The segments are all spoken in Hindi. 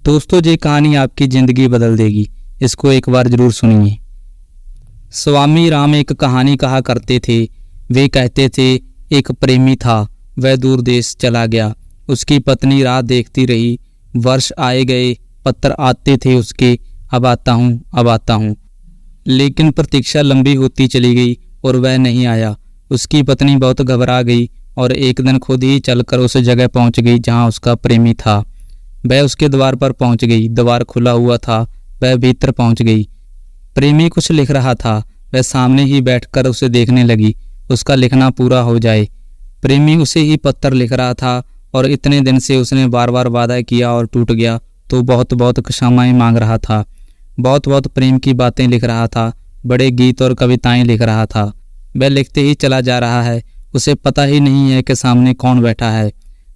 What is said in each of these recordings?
दोस्तों ये कहानी आपकी ज़िंदगी बदल देगी, इसको एक बार ज़रूर सुनिए। स्वामी राम एक कहानी कहा करते थे। वे कहते थे एक प्रेमी था, वह दूर देश चला गया। उसकी पत्नी राह देखती रही। वर्ष आए गए, पत्र आते थे उसके, अब आता हूँ अब आता हूँ। लेकिन प्रतीक्षा लंबी होती चली गई और वह नहीं आया। उसकी पत्नी बहुत घबरा गई और एक दिन खुद ही चलकर उस जगह पहुंच गई जहां उसका प्रेमी था। वह उसके द्वार पर पहुंच गई। द्वार खुला हुआ था, वह भीतर पहुंच गई। प्रेमी कुछ लिख रहा था। वह सामने ही बैठकर उसे देखने लगी, उसका लिखना पूरा हो जाए। प्रेमी उसे ही पत्र लिख रहा था और इतने दिन से उसने बार बार वादा किया और टूट गया तो बहुत बहुत क्षमाएं मांग रहा था। बहुत बहुत प्रेम की बातें लिख रहा था, बड़े गीत और कविताएं लिख रहा था। वह लिखते ही चला जा रहा है, उसे पता ही नहीं है कि सामने कौन बैठा है।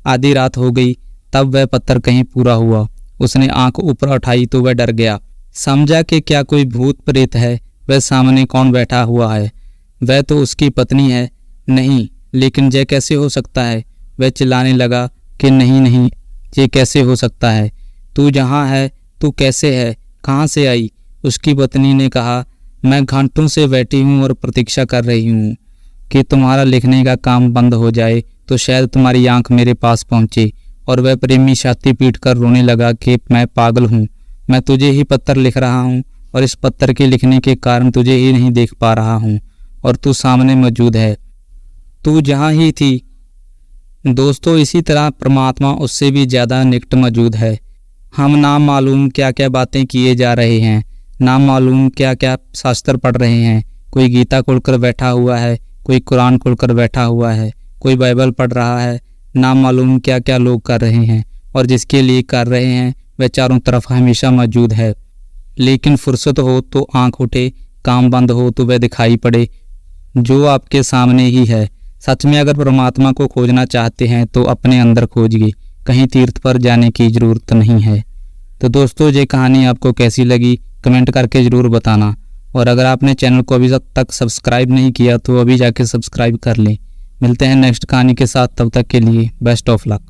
आधी रात हो गई, तब वह पत्र कहीं पूरा हुआ। उसने आंख ऊपर उठाई तो वह डर गया, समझा कि क्या कोई भूत प्रेत है। वह सामने कौन बैठा हुआ है? वह तो उसकी पत्नी है। नहीं, लेकिन यह कैसे हो सकता है? वह चिल्लाने लगा कि नहीं नहीं, ये कैसे हो सकता है? तू जहाँ है, तू कैसे है, कहाँ से आई? उसकी पत्नी ने कहा, मैं घंटों से बैठी हूँ और प्रतीक्षा कर रही हूँ कि तुम्हारा लिखने का काम बंद हो जाए तो शायद तुम्हारी आंख मेरे पास पहुँचे। और वह प्रेमी छाती पीट कर रोने लगा कि मैं पागल हूँ, मैं तुझे ही पत्र लिख रहा हूँ और इस पत्र के लिखने के कारण तुझे ही नहीं देख पा रहा हूँ और तू सामने मौजूद है, तू जहाँ ही थी। दोस्तों, इसी तरह परमात्मा उससे भी ज़्यादा निकट मौजूद है। हम ना मालूम क्या क्या बातें किए जा रहे हैं, ना मालूम क्या क्या शास्त्र पढ़ रहे हैं। कोई गीता खोलकर बैठा हुआ है, कोई कुरान खोलकर बैठा हुआ है, कोई बाइबल पढ़ रहा है। ना मालूम क्या क्या लोग कर रहे हैं और जिसके लिए कर रहे हैं वह चारों तरफ हमेशा मौजूद है। लेकिन फुर्सत हो तो आंख उठे, काम बंद हो तो वह दिखाई पड़े जो आपके सामने ही है। सच में अगर परमात्मा को खोजना चाहते हैं तो अपने अंदर खोजिए, कहीं तीर्थ पर जाने की ज़रूरत नहीं है। तो दोस्तों, ये कहानी आपको कैसी लगी कमेंट करके ज़रूर बताना। और अगर आपने चैनल को अभी तक सब्सक्राइब नहीं किया तो अभी जाके सब्सक्राइब कर लें। मिलते हैं नेक्स्ट कहानी के साथ, तब तक के लिए बेस्ट ऑफ लक।